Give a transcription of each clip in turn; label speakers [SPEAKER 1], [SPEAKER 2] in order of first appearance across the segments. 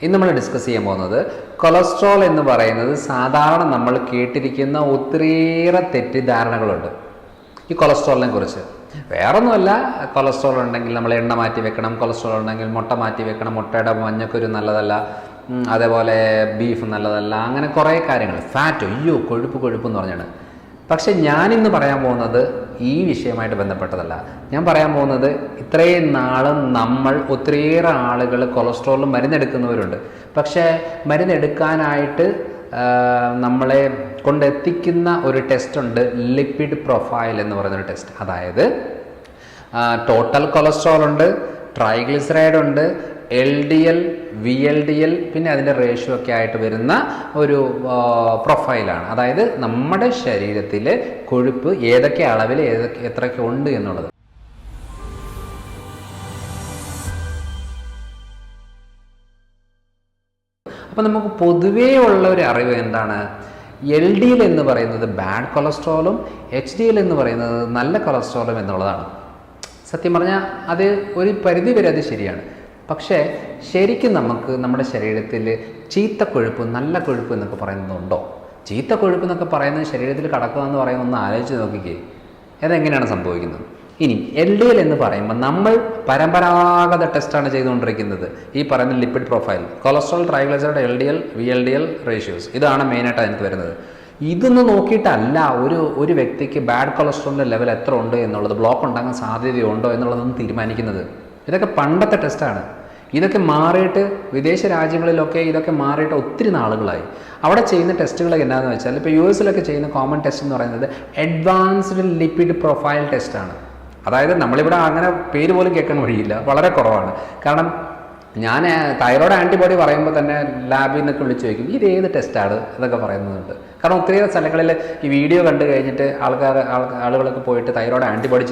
[SPEAKER 1] ഇന്ന് നമ്മൾ ഡിസ്കസ് ചെയ്യാൻ പോകുന്നത് കൊളസ്ട്രോൾ എന്ന് പറയുന്നത് സാധാരണ നമ്മൾ കേട്ടിരിക്കുന്ന ഒത്തിരിയേറെ തെറ്റിദ്ധാരണകളുണ്ട് ഈ കൊളസ്ട്രോളിനെ കുറിച്ച്. വേറൊന്നുമല്ല, കൊളസ്ട്രോൾ ഉണ്ടെങ്കിൽ നമ്മൾ എണ്ണ മാറ്റി വെക്കണം, കൊളസ്ട്രോൾ ഉണ്ടെങ്കിൽ മുട്ട മാറ്റി വെക്കണം, മുട്ടയുടെ മഞ്ഞക്കുരു നല്ലതല്ല, അതേപോലെ ബീഫ് നല്ലതല്ല, അങ്ങനെ കുറേ കാര്യങ്ങൾ. ഫാറ്റ്, അയ്യോ കൊഴുപ്പ് എന്ന് പറഞ്ഞാണ്. പക്ഷെ ഞാനിന്ന് പറയാൻ പോകുന്നത് ഈ വിഷയമായിട്ട് ബന്ധപ്പെട്ടതല്ല. ഞാൻ പറയാൻ പോകുന്നത് ഇത്രയും നാളും നമ്മൾ ഒത്തിരിയേറെ ആളുകൾ കൊളസ്ട്രോളിൽ മരുന്നെടുക്കുന്നവരുണ്ട്. പക്ഷേ മരുന്നെടുക്കാനായിട്ട് നമ്മളെ കൊണ്ടെത്തിക്കുന്ന ഒരു ടെസ്റ്റ് ഉണ്ട്, ലിപ്പിഡ് പ്രൊഫൈൽ എന്ന് പറയുന്നൊരു ടെസ്റ്റ്. അതായത് ടോട്ടൽ കൊളസ്ട്രോൾ ഉണ്ട്, ട്രൈഗ്ലിസറൈഡ് ഉണ്ട്, LDL, VLDL, പിന്നെ അതിൻ്റെ റേഷ്യോ ഒക്കെ ആയിട്ട് വരുന്ന ഒരു പ്രൊഫൈലാണ്. അതായത് നമ്മുടെ ശരീരത്തിൽ കൊഴുപ്പ് ഏതൊക്കെ അളവിൽ എത്രയൊക്കെ ഉണ്ട് എന്നുള്ളത്. അപ്പം നമുക്ക് പൊതുവേ ഉള്ള ഒരു അറിവ് എന്താണ്? LDL എന്ന് പറയുന്നത് ബാഡ് കൊളസ്ട്രോളും HDL എന്ന് പറയുന്നത് നല്ല കൊളസ്ട്രോളും എന്നുള്ളതാണ്. സത്യം പറഞ്ഞാൽ അത് ഒരു പരിധി വരെ അത് ശരിയാണ്. പക്ഷേ ശരിക്കും നമുക്ക് നമ്മുടെ ശരീരത്തിൽ ചീത്ത കൊഴുപ്പ് നല്ല കൊഴുപ്പ് എന്നൊക്കെ പറയുന്നതുണ്ടോ? ചീത്ത കൊഴുപ്പ് എന്നൊക്കെ പറയുന്നത് ശരീരത്തിൽ കടക്കുക എന്ന് പറയുന്നത് ഒന്ന് ആലോചിച്ച് നോക്കിക്കേ, അതെങ്ങനെയാണ് സംഭവിക്കുന്നത്? ഇനി LDL എന്ന് പറയുമ്പോൾ നമ്മൾ പരമ്പരാഗത ടെസ്റ്റാണ് ചെയ്തുകൊണ്ടിരിക്കുന്നത്. ഈ പറയുന്ന lipid profile, cholesterol, triglyceride, LDL, VLDL ratios, ഇതാണ് മെയിനായിട്ട് എനിക്ക് വരുന്നത്. ഇതൊന്നും നോക്കിയിട്ടല്ല ഒരു വ്യക്തിക്ക് ബാഡ് കൊളസ്ട്രോളിൻ്റെ ലെവൽ എത്ര ഉണ്ട് എന്നുള്ളത്, ബ്ലോക്ക് ഉണ്ടാകാൻ സാധ്യതയുണ്ടോ എന്നുള്ളതൊന്നും തീരുമാനിക്കുന്നത്. ഇതൊക്കെ പണ്ടത്തെ ടെസ്റ്റാണ്. ഇതൊക്കെ മാറിയിട്ട് വിദേശ രാജ്യങ്ങളിലൊക്കെ ഇതൊക്കെ മാറിയിട്ട് ഒത്തിരി നാളുകളായി. അവിടെ ചെയ്യുന്ന ടെസ്റ്റുകളൊക്കെ എന്താണെന്ന് വെച്ചാൽ, ഇപ്പോൾ US ചെയ്യുന്ന കോമൺ ടെസ്റ്റ് എന്ന് പറയുന്നത് അഡ്വാൻസ്ഡ് ലിപ്പിഡ് പ്രൊഫൈൽ ടെസ്റ്റാണ്. അതായത് നമ്മളിവിടെ അങ്ങനെ പേര് പോലും കേൾക്കാൻ വഴിയില്ല, വളരെ കുറവാണ്. കാരണം ഞാൻ തൈറോയ്ഡ് ആൻറ്റിബോഡി പറയുമ്പോൾ തന്നെ ലാബിൽ നിന്നൊക്കെ വിളിച്ച് ചോദിക്കും ഇത് ഏത് ടെസ്റ്റാണ് എന്നൊക്കെ പറയുന്നുണ്ട്. കാരണം ഒത്തിരി സ്ഥലങ്ങളിൽ ഈ വീഡിയോ കണ്ടു കഴിഞ്ഞിട്ട് ആളുകളൊക്കെ പോയിട്ട് തൈറോയ്ഡ് ആൻറ്റിബോഡി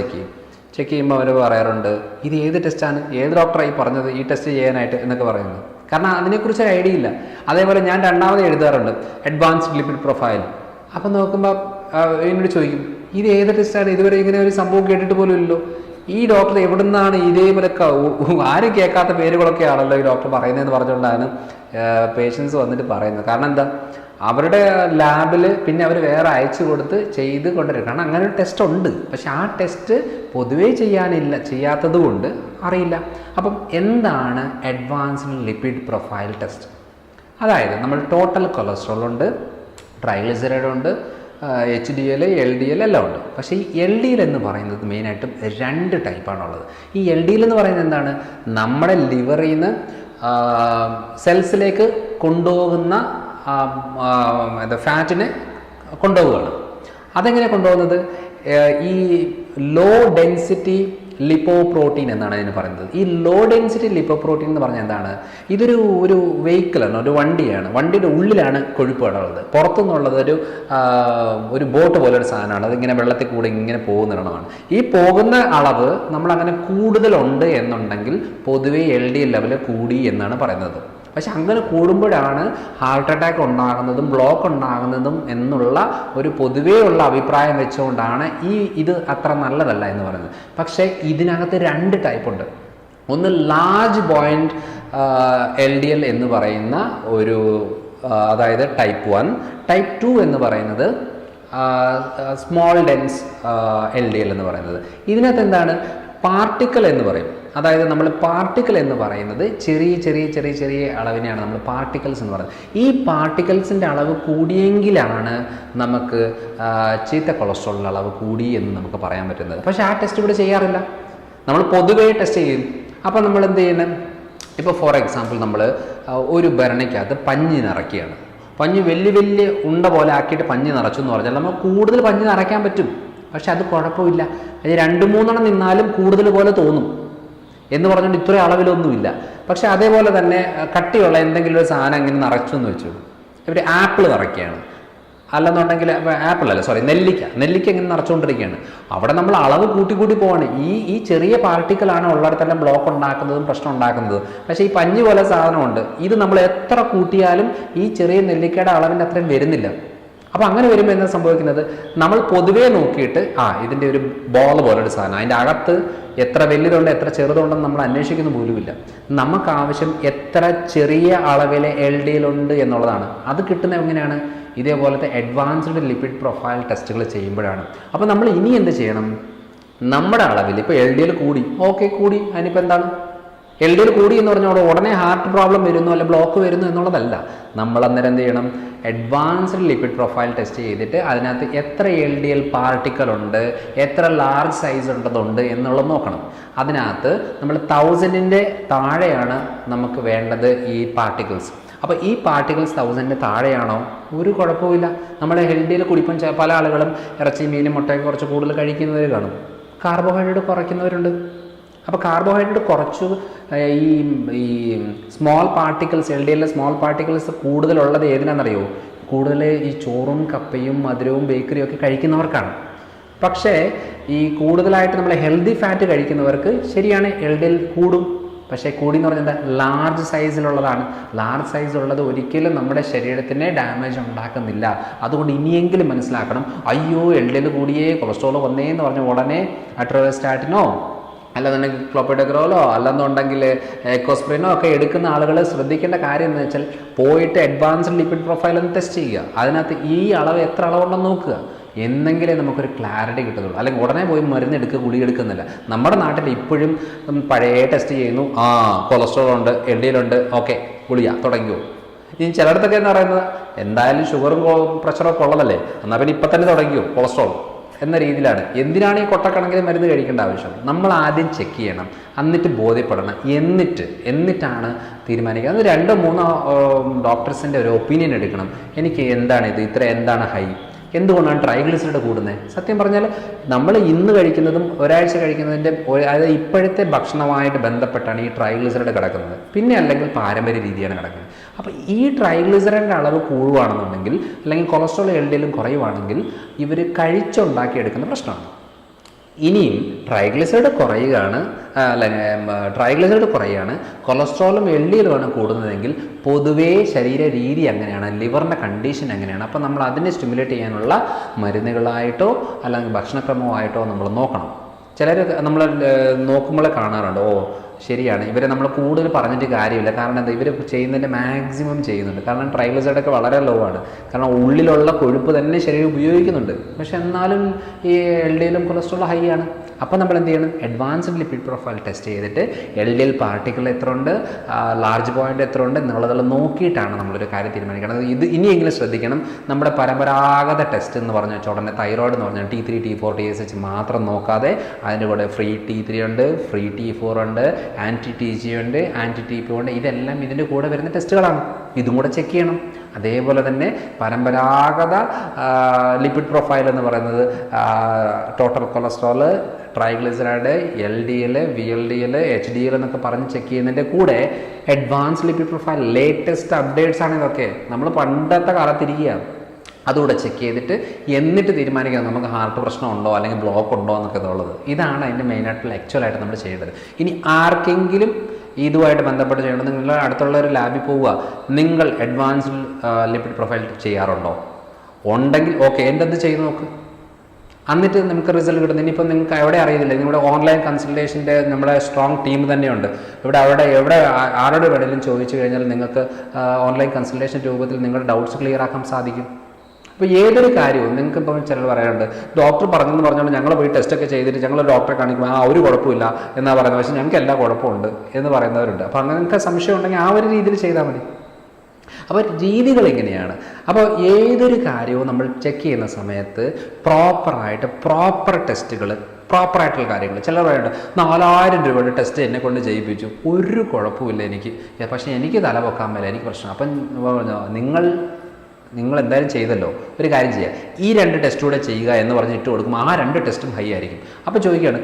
[SPEAKER 1] ചെക്ക് ചെയ്യുമ്പോൾ അവർ പറയാറുണ്ട് ഇത് ഏത് ടെസ്റ്റാണ്, ഏത് ഡോക്ടറായി പറഞ്ഞത് ഈ ടെസ്റ്റ് ചെയ്യാനായിട്ട് എന്നൊക്കെ പറയുന്നത്. കാരണം അതിനെക്കുറിച്ച് ഒരു ഐഡിയ ഇല്ല. അതേപോലെ ഞാൻ രണ്ടാമത് എഴുതാറുണ്ട് അഡ്വാൻസ്ഡ് ലിപ്പിഡ് പ്രൊഫൈൽ. അപ്പം നോക്കുമ്പോൾ എന്നോട് ചോദിക്കും ഇത് ഏത് ടെസ്റ്റാണ്, ഇതുവരെ ഇങ്ങനെ ഒരു സംഭവം കേട്ടിട്ട് പോലും ഇല്ലല്ലോ, ഈ ഡോക്ടർ എവിടെ നിന്നാണ് ഇതേപോലെ ആരും കേൾക്കാത്ത പേരുകളൊക്കെ ആണല്ലോ ഈ ഡോക്ടർ പറയുന്നതെന്ന് പറഞ്ഞുകൊണ്ടാണ് പേഷ്യൻസ് വന്നിട്ട് പറയുന്നത്. കാരണം എന്താ, അവരുടെ ലാബിൽ പിന്നെ അവർ വേറെ അയച്ചു കൊടുത്ത് ചെയ്ത് കൊണ്ടുവരും. കാരണം അങ്ങനെ ഒരു ടെസ്റ്റ് ഉണ്ട്, പക്ഷെ ആ ടെസ്റ്റ് പൊതുവേ ചെയ്യാത്തത് കൊണ്ട് അറിയില്ല. അപ്പം എന്താണ് അഡ്വാൻസ്ഡ് ലിപ്പിഡ് പ്രൊഫൈൽ ടെസ്റ്റ്? അതായത് നമ്മൾ ടോട്ടൽ കൊളസ്ട്രോൾ ഉണ്ട്, ട്രൈഗ്ലിസറൈഡ് ഉണ്ട്, HDL, LDL എല്ലാം ഉണ്ട്. പക്ഷേ ഈ LDL എന്ന് പറയുന്നത് മെയിനായിട്ടും 2 ടൈപ്പാണുള്ളത്. ഈ LDL എന്ന് പറയുന്നത് എന്താണ്? നമ്മുടെ ലിവറിൽ നിന്ന് സെൽസിലേക്ക് കൊണ്ടുപോകുന്ന ഫാറ്റിനെ കൊണ്ടുപോവുകയാണ്. അതെങ്ങനെ കൊണ്ടുപോകുന്നത്? ഈ ലോ ഡെൻസിറ്റി ലിപ്പോപ്രോട്ടീൻ എന്നാണ് ഇതിന് പറയുന്നത്. ഈ ലോ ഡെൻസിറ്റി ലിപ്പോപ്രോട്ടീൻ എന്ന് പറഞ്ഞാൽ എന്താണ്? ഒരു വെഹിക്കിളാണ്, ഒരു വണ്ടിയാണ്. വണ്ടിയുടെ ഉള്ളിലാണ് കൊഴുപ്പ് ഉള്ളത്, പുറത്തുനിന്നുള്ളത് ഒരു ബോട്ട് പോലെ ഒരു സാധനമാണ്. അതിങ്ങനെ വെള്ളത്തിൽ കൂടെ ഇങ്ങനെ പോകുന്നതാണ്. ഈ പോകുന്ന അളവ് നമ്മളങ്ങനെ കൂടുതലുണ്ട് എന്നുണ്ടെങ്കിൽ പൊതുവെ LDL ലെവൽ കൂടി എന്നാണ് പറയുന്നത്. പക്ഷെ അങ്ങനെ കൂടുമ്പോഴാണ് ഹാർട്ട് അറ്റാക്ക് ഉണ്ടാകുന്നതും ബ്ലോക്ക് ഉണ്ടാകുന്നതും എന്നുള്ള ഒരു പൊതുവേ ഉള്ള അഭിപ്രായം വെച്ചുകൊണ്ടാണ് ഇത് അത്ര നല്ലതല്ല എന്ന് പറയുന്നത്. പക്ഷേ ഇതിനകത്ത് 2 ടൈപ്പ് ഉണ്ട്. ഒന്ന് ലാർജ് ബോയിൻറ്റ് LDL എന്ന് പറയുന്ന ഒരു, അതായത് ടൈപ്പ് 1. ടൈപ്പ് 2 എന്ന് പറയുന്നത് സ്മോൾ ഡെൻസ് LDL എന്ന് പറയുന്നത്. ഇതിനകത്ത് എന്താണ്? പാർട്ടിക്കിൾ എന്ന് പറയും. അതായത് നമ്മൾ പാർട്ടിക്കിൾ എന്ന് പറയുന്നത് ചെറിയ അളവിനെയാണ് നമ്മൾ പാർട്ടിക്കിൾസ് എന്ന് പറയുന്നത്. ഈ പാർട്ടിക്കിൾസിൻ്റെ അളവ് കൂടിയെങ്കിലാണ് നമുക്ക് ചീത്ത കൊളസ്ട്രോളിൻ്റെ അളവ് കൂടി എന്ന് നമുക്ക് പറയാൻ പറ്റുന്നത്. പക്ഷേ ആ ടെസ്റ്റ് ഇവിടെ ചെയ്യാറില്ല. നമ്മൾ പൊതുവേ ടെസ്റ്റ് ചെയ്യും. അപ്പോൾ നമ്മൾ എന്ത് ചെയ്യണം? ഇപ്പോൾ ഫോർ എക്സാമ്പിൾ നമ്മൾ ഒരു ഭരണിക്കകത്ത് പഞ്ഞി നിറയ്ക്കുകയാണ്. പഞ്ഞി വലിയ ഉണ്ട പോലെ ആക്കിയിട്ട് പഞ്ഞി നിറച്ചു എന്ന് പറഞ്ഞാൽ നമ്മൾ കൂടുതൽ പഞ്ഞി നിറയ്ക്കാൻ പറ്റും. പക്ഷെ അത് കുഴപ്പമില്ല. അത് 2-3 നിന്നാലും കൂടുതൽ പോലെ തോന്നും എന്ന് പറഞ്ഞുകൊണ്ട് ഇത്ര അളവിലൊന്നുമില്ല. പക്ഷെ അതേപോലെ തന്നെ കട്ടിയുള്ള എന്തെങ്കിലും ഒരു സാധനം ഇങ്ങനെ നിറച്ചു എന്ന് വെച്ചു. ഇവർ ആപ്പിൾ നിറയ്ക്കുകയാണ്, അല്ലെന്നുണ്ടെങ്കിൽ നെല്ലിക്ക ഇങ്ങനെ നിറച്ചുകൊണ്ടിരിക്കുകയാണ്. അവിടെ നമ്മൾ അളവ് കൂട്ടി പോവാണ്. ഈ ചെറിയ പാർട്ടിക്കിളാണ് ഉള്ളിടത്തെല്ലാം ബ്ലോക്ക് ഉണ്ടാക്കുന്നതും പ്രശ്നം ഉണ്ടാക്കുന്നതും. പക്ഷേ ഈ പഞ്ഞി പോലെ സാധനമുണ്ട്, ഇത് നമ്മൾ എത്ര കൂട്ടിയാലും ഈ ചെറിയ നെല്ലിക്കയുടെ അളവിൻ്റെ അത്രയും വരുന്നില്ല. അപ്പോൾ അങ്ങനെ വരുമ്പോൾ എന്താ സംഭവിക്കുന്നത്, നമ്മൾ പൊതുവേ നോക്കിയിട്ട് ഇതിൻ്റെ ഒരു ബോൾ പോലൊരു സാധനം, അതിൻ്റെ അകത്ത് എത്ര വലിയതുണ്ട് എത്ര ചെറുതുണ്ടെന്ന് നമ്മൾ അന്വേഷിക്കുന്ന പോലുമില്ല. നമുക്ക് ആവശ്യം എത്ര ചെറിയ അളവിലെ LDL ഉണ്ട് എന്നുള്ളതാണ്. അത് കിട്ടുന്നത് എങ്ങനെയാണ്? ഇതേപോലത്തെ അഡ്വാൻസ്ഡ് ലിപ്പിഡ് പ്രൊഫൈൽ ടെസ്റ്റുകൾ ചെയ്യുമ്പോഴാണ്. അപ്പോൾ നമ്മൾ ഇനി എന്ത് ചെയ്യണം, നമ്മുടെ അളവിൽ ഇപ്പോൾ LDL കൂടി, കൂടി, അതിനിപ്പോൾ എന്താണ്, LDL കൂടി എന്ന് പറഞ്ഞാൽ ഉടനെ ഹാർട്ട് പ്രോബ്ലം വരുന്നു അല്ലെ ബ്ലോക്ക് വരുന്നു എന്നുള്ളതല്ല. നമ്മൾ അന്നേരം എന്ത് ചെയ്യണം, അഡ്വാൻസ്ഡ് ലിപ്പിഡ് പ്രൊഫൈൽ ടെസ്റ്റ് ചെയ്തിട്ട് അതിനകത്ത് എത്ര LDL പാർട്ടിക്കൽ ഉണ്ട്, എത്ര ലാർജ് സൈസ് ഉണ്ടതുണ്ട് എന്നുള്ളത് നോക്കണം. അതിനകത്ത് നമ്മൾ 1000-ന്റെ താഴെയാണ് നമുക്ക് വേണ്ടത് ഈ പാർട്ടിക്കിൾസ്. അപ്പോൾ ഈ പാർട്ടിക്കിൾസ് 1000-ന്റെ താഴെയാണോ ഒരു കുഴപ്പമില്ല. നമ്മുടെ LDL കുടിപ്പം പല ആളുകളും ഇറച്ചി മീനും മുട്ടയൊക്കെ കുറച്ച് കൂടുതൽ കഴിക്കുന്നവർ കാണും, കാർബോഹൈഡ്രേറ്റ് കുറയ്ക്കുന്നവരുണ്ട്. അപ്പോൾ കാർബോഹൈഡ്രേറ്റ് കുറച്ച് ഈ small particles LDL small particles കൂടുതലുള്ളത് ഏതിനാണെന്നറിയോ? കൂടുതൽ ഈ ചോറും കപ്പയും മധുരവും ബേക്കറിയും ഒക്കെ കഴിക്കുന്നവർക്കാണ്. പക്ഷേ ഈ കൂടുതലായിട്ട് നമ്മൾ ഹെൽത്തി ഫാറ്റ് കഴിക്കുന്നവർക്ക് ശരിയാണ് LDL കൂടും. പക്ഷേ കൂടി എന്ന് പറഞ്ഞാൽ എന്താ, ലാർജ് സൈസിലുള്ളതാണ്. ലാർജ് സൈസ് ഉള്ളത് ഒരിക്കലും നമ്മുടെ ശരീരത്തിന് ഡാമേജ് ഉണ്ടാക്കുന്നില്ല. അതുകൊണ്ട് ഇനിയെങ്കിലും മനസ്സിലാക്കണം, അയ്യോ LDL കൂടിയേ കൊളസ്ട്രോൾ വന്നേ എന്ന് പറഞ്ഞ ഉടനെ അട്രോസ്റ്റാറ്റിനോ അല്ലാന്നുണ്ടെങ്കിൽ ക്ലോപ്പിഡോഗ്രോളോ അല്ലെന്നുണ്ടെങ്കിൽ എക്കോസ്പ്രിനോ ഒക്കെ എടുക്കുന്ന ആളുകൾ ശ്രദ്ധിക്കേണ്ട കാര്യം എന്ന് വെച്ചാൽ പോയിട്ട് അഡ്വാൻസ്ഡ് ലിപ്പിഡ് പ്രൊഫൈൽ ഒന്ന് ടെസ്റ്റ് ചെയ്യുക. അതിനകത്ത് ഈ അളവ് എത്ര അളവുണ്ടെന്ന് നോക്കുക. എന്നെങ്കിലേ നമുക്കൊരു ക്ലാരിറ്റി കിട്ടുള്ളൂ. അല്ലെങ്കിൽ ഉടനെ പോയി മരുന്നെടുക്കുക, ഗുളി എടുക്കുന്നില്ല. നമ്മുടെ നാട്ടിൽ ഇപ്പോഴും പഴയ ടെസ്റ്റ് ചെയ്യുന്നു, കൊളസ്ട്രോൾ ഉണ്ട്, LDL ഉണ്ട്, ഗുളിയ തുടങ്ങിയോ. ഇനി ചിലയിടത്തൊക്കെ എന്ന് പറയുന്നത് എന്തായാലും ഷുഗറും പ്രഷറൊക്കെ ഉള്ളതല്ലേ, എന്നാൽ പിന്നെ ഇപ്പം തന്നെ തുടങ്ങിയോ കൊളസ്ട്രോൾ എന്ന രീതിയിലാണ്. എന്തിനാണ് ഈ കൊട്ടക്കണക്കിന് മരുന്ന് കഴിക്കേണ്ട ആവശ്യം? നമ്മൾ ആദ്യം ചെക്ക് ചെയ്യണം, എന്നിട്ട് ബോധ്യപ്പെടണം, എന്നിട്ടാണ് തീരുമാനിക്കുക. അത് 2-3 ഡോക്ടേഴ്സിൻ്റെ ഒരു ഒപ്പീനിയൻ എടുക്കണം. എനിക്ക് എന്താണ് ഇത്, എന്താണ് ഹൈ, എന്തുകൊണ്ടാണ് ട്രൈഗ്ലിസറൈഡ് കൂടുന്നത്? സത്യം പറഞ്ഞാൽ നമ്മൾ ഇന്ന് കഴിക്കുന്നതും ഒരാഴ്ച കഴിക്കുന്നതിൻ്റെ അതായത് ഇപ്പോഴത്തെ ഭക്ഷണമായിട്ട് ബന്ധപ്പെട്ടാണ് ഈ ട്രൈഗ്ലിസറൈഡ് കിടക്കുന്നത്. പിന്നെ അല്ലെങ്കിൽ പാരമ്പര്യ രീതിയാണ് കിടക്കുന്നത്. അപ്പോൾ ഈ ട്രൈഗ്ലിസറൈഡിൻ്റെ അളവ് കൂടുകയാണെന്നുണ്ടെങ്കിൽ അല്ലെങ്കിൽ കൊളസ്ട്രോൾ LDL കുറയുവാണെങ്കിൽ ഇവർ കഴിച്ചുണ്ടാക്കിയെടുക്കുന്ന പ്രശ്നമാണ്. ഇനിയും ട്രൈഗ്ലിസറൈഡ് കുറയുകയാണ്, കൊളസ്ട്രോളും LDL കൂടുന്നതെങ്കിൽ പൊതുവേ ശരീര രീതി എങ്ങനെയാണ്, ലിവറിൻ്റെ കണ്ടീഷൻ എങ്ങനെയാണ്, അപ്പോൾ നമ്മൾ അതിനെ സ്റ്റിമുലേറ്റ് ചെയ്യാനുള്ള മരുന്നുകളായിട്ടോ അല്ലെങ്കിൽ ഭക്ഷണക്രമമായിട്ടോ നമ്മൾ നോക്കണം. ചിലർ നമ്മൾ നോക്കുമ്പോഴേ കാണാറുണ്ട്, ശരിയാണ്, ഇവരെ നമ്മൾ കൂടുതൽ പറഞ്ഞിട്ട് കാര്യമില്ല. കാരണം എന്താ, ഇവർ ചെയ്യുന്നതിൻ്റെ മാക്സിമം ചെയ്യുന്നുണ്ട്. കാരണം ട്രൈഗ്ലിസറൈഡൊക്കെ വളരെ ലോ ആണ്. കാരണം ഉള്ളിലുള്ള കൊഴുപ്പ് തന്നെ ശരീരം ഉപയോഗിക്കുന്നുണ്ട്. പക്ഷെ എന്നാലും ഈ LDLും കൊളസ്ട്രോളും ഹൈ ആണ്. അപ്പോൾ നമ്മൾ എന്ത് ചെയ്യണം, അഡ്വാൻസ്ഡ് ലിപ്പിഡ് പ്രൊഫൈൽ ടെസ്റ്റ് ചെയ്തിട്ട് LDL പാർട്ടിക്കിൾ എത്ര ഉണ്ട്, ലാർജ് പോയിൻ്റ് എത്ര ഉണ്ട് എന്നുള്ളതെല്ലാം നോക്കിയിട്ടാണ് നമ്മളൊരു കാര്യം തീരുമാനിക്കണം. ഇത് ഇനിയെങ്കിലും ശ്രദ്ധിക്കണം. നമ്മുടെ പരമ്പരാഗത ടെസ്റ്റ് എന്ന് പറഞ്ഞു വെച്ചാൽ ഉടനെ തൈറോയ്ഡ് എന്ന് പറഞ്ഞാൽ T3, T4, TSH മാത്രം നോക്കാതെ അതിൻ്റെ കൂടെ ഫ്രീ T3 ഉണ്ട്, ഫ്രീ T4 ഉണ്ട്, ആൻറ്റി-TG ഉണ്ട്, ആൻറ്റി-TP ഉണ്ട്. ഇതെല്ലാം ഇതിൻ്റെ കൂടെ വരുന്ന ടെസ്റ്റുകളാണ്. ഇതും കൂടെ ചെക്ക് ചെയ്യണം. അതേപോലെ തന്നെ പരമ്പരാഗത ലിപ്പിഡ് പ്രൊഫൈൽ എന്ന് പറയുന്നത് total cholesterol, triglyceride, LDL, VLDL, HDL എന്നൊക്കെ പറഞ്ഞ് ചെക്ക് ചെയ്യുന്നതിൻ്റെ കൂടെ advance lipid profile latest updates ആണ് ഇതൊക്കെ. നമ്മൾ പണ്ടത്തെ കാലത്തിരിക്കുകയാണ്. അതുകൂടെ ചെക്ക് ചെയ്തിട്ട് എന്നിട്ട് തീരുമാനിക്കാം നമുക്ക് ഹാർട്ട് പ്രശ്നം ഉണ്ടോ അല്ലെങ്കിൽ ബ്ലോക്ക് ഉണ്ടോ എന്നൊക്കെ ഉള്ളത്. ഇതാണ് അതിൻ്റെ മെയിനായിട്ടുള്ള ആക്ച്വലായിട്ട് നമ്മൾ ചെയ്യേണ്ടത്. ഇനി ആർക്കെങ്കിലും ഇതുമായിട്ട് ബന്ധപ്പെട്ട് ചെയ്യേണ്ടത്, നിങ്ങൾ അടുത്തുള്ള ഒരു ലാബിൽ പോവുക, നിങ്ങൾ അഡ്വാൻസ്ഡ് ലിപ്പിഡ് പ്രൊഫൈൽ ചെയ്യാറുണ്ടോ? ഉണ്ടെങ്കിൽ എൻ്റെ അത് ചെയ്ത് നോക്ക്, എന്നിട്ട് നമുക്ക് റിസൾട്ട് കിട്ടുന്നത്. ഇനിയിപ്പോൾ നിങ്ങൾക്ക് എവിടെ അറിയുന്നില്ല, നിങ്ങളുടെ ഓൺലൈൻ കൺസൾട്ടേഷൻ്റെ നമ്മുടെ സ്ട്രോങ് ടീം തന്നെയുണ്ട്. എവിടെ ആരോട് വേണമെങ്കിലും ചോദിച്ചു കഴിഞ്ഞാൽ നിങ്ങൾക്ക് ഓൺലൈൻ കൺസൾട്ടേഷൻ രൂപത്തിൽ നിങ്ങളുടെ ഡൗട്ട്സ് ക്ലിയർ ആക്കാൻ സാധിക്കും. അപ്പോൾ ഏതൊരു കാര്യവും നിങ്ങൾക്ക് ഇപ്പം ചിലർ പറയാറുണ്ട്, ഡോക്ടർ പറഞ്ഞെന്ന് പറഞ്ഞുകൊണ്ട് ഞങ്ങൾ പോയി ടെസ്റ്റൊക്കെ ചെയ്തിട്ട് ഞങ്ങൾ ഡോക്ടറെ കാണിക്കുമ്പോൾ ഒരു കുഴപ്പമില്ല എന്നാണ് പറയുന്നത്, പക്ഷേ ഞങ്ങൾക്ക് എല്ലാ കുഴപ്പമുണ്ട് എന്ന് പറയുന്നവരുണ്ട്. അപ്പോൾ അങ്ങനെ നിങ്ങൾക്ക് സംശയം ഉണ്ടെങ്കിൽ ആ ഒരു രീതിയിൽ ചെയ്താൽ മതി. അപ്പോൾ രീതികൾ എങ്ങനെയാണ്? അപ്പോൾ ഏതൊരു കാര്യവും നമ്മൾ ചെക്ക് ചെയ്യുന്ന സമയത്ത് പ്രോപ്പർ ടെസ്റ്റുകൾ, പ്രോപ്പറായിട്ടുള്ള കാര്യങ്ങൾ. ചിലർ പറയുന്നുണ്ട് 4000 രൂപയുടെ ടെസ്റ്റ് എന്നെ കൊണ്ട് ചെയ്യിപ്പിച്ചു, ഒരു കുഴപ്പമില്ല എനിക്ക്, പക്ഷേ എനിക്ക് തല പൊക്കാൻ മേല, എനിക്ക് പ്രശ്നം. അപ്പം നിങ്ങൾ എന്തായാലും ചെയ്തല്ലോ, ഒരു കാര്യം ചെയ്യുക, ഈ 2 ടെസ്റ്റ് കൂടെ ചെയ്യുക എന്ന് പറഞ്ഞ് ഇട്ട് കൊടുക്കുമ്പോൾ ആ 2 ടെസ്റ്റും ഹൈ ആയിരിക്കും. അപ്പോൾ ചോദിക്കുകയാണ്,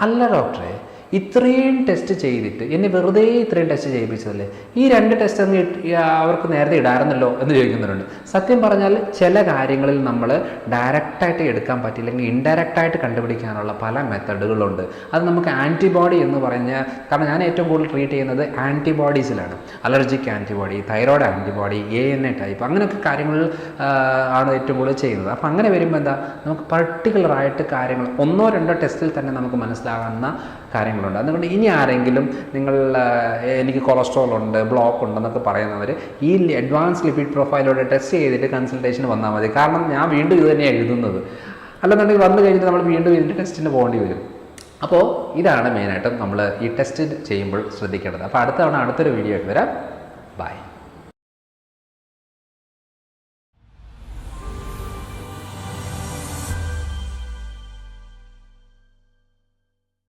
[SPEAKER 1] അല്ല ഡോക്ടറെ, ഇത്രയും ടെസ്റ്റ് ചെയ്തിട്ട് എന്നെ വെറുതെ ഇത്രയും ടെസ്റ്റ് ചെയ്യിപ്പിച്ചതല്ലേ, ഈ 2 ടെസ്റ്റ് അങ്ങ് അവർക്ക് നേരത്തെ ഇടാറുന്നല്ലോ എന്ന് ചോദിക്കുന്നവരുണ്ട്. സത്യം പറഞ്ഞാൽ ചില കാര്യങ്ങളിൽ നമ്മൾ ഡയറക്റ്റായിട്ട് എടുക്കാൻ പറ്റില്ലെങ്കിൽ ഇൻഡയറക്റ്റായിട്ട് കണ്ടുപിടിക്കാനുള്ള പല മെത്തഡുകളുണ്ട്. അത് നമുക്ക് ആൻറ്റിബോഡി എന്ന് പറഞ്ഞ, കാരണം ഞാൻ ഏറ്റവും കൂടുതൽ ട്രീറ്റ് ചെയ്യുന്നത് ആൻറ്റിബോഡീസിലാണ്. Allergic antibody, thyroid antibody, ANA type, അങ്ങനെയൊക്കെ കാര്യങ്ങൾ ആണ് ഏറ്റവും കൂടുതൽ ചെയ്യുന്നത്. അപ്പോൾ അങ്ങനെ വരുമ്പോൾ എന്താ, നമുക്ക് പർട്ടിക്കുലറായിട്ട് കാര്യങ്ങൾ 1-2 ടെസ്റ്റിൽ തന്നെ നമുക്ക് മനസ്സിലാകുന്ന കാര്യങ്ങളുണ്ട്. അതുകൊണ്ട് ഇനി ആരെങ്കിലും നിങ്ങൾ എനിക്ക് കൊളസ്ട്രോൾ ഉണ്ട്, ബ്ലോക്ക് ഉണ്ടെന്നൊക്കെ പറയുന്നവർ ഈ അഡ്വാൻസ് ലിപിഡ് പ്രൊഫൈലോടെ ടെസ്റ്റ് ചെയ്തിട്ട് കൺസൾട്ടേഷൻ വന്നാൽ മതി. കാരണം ഞാൻ വീണ്ടും ഇത് തന്നെയാണ് എഴുതുന്നത്. അല്ലെന്നുണ്ടെങ്കിൽ വന്നു കഴിഞ്ഞിട്ട് നമ്മൾ വീണ്ടും ഇതിൻ്റെ ടെസ്റ്റിന് പോകേണ്ടി വരും. അപ്പോൾ ഇതാണ് മെയിനായിട്ടും നമ്മൾ ഈ ടെസ്റ്റ് ചെയ്യുമ്പോൾ ശ്രദ്ധിക്കേണ്ടത്. അപ്പോൾ അടുത്ത തവണ അടുത്തൊരു വീഡിയോ ആയിട്ട് വരാം. ബൈ.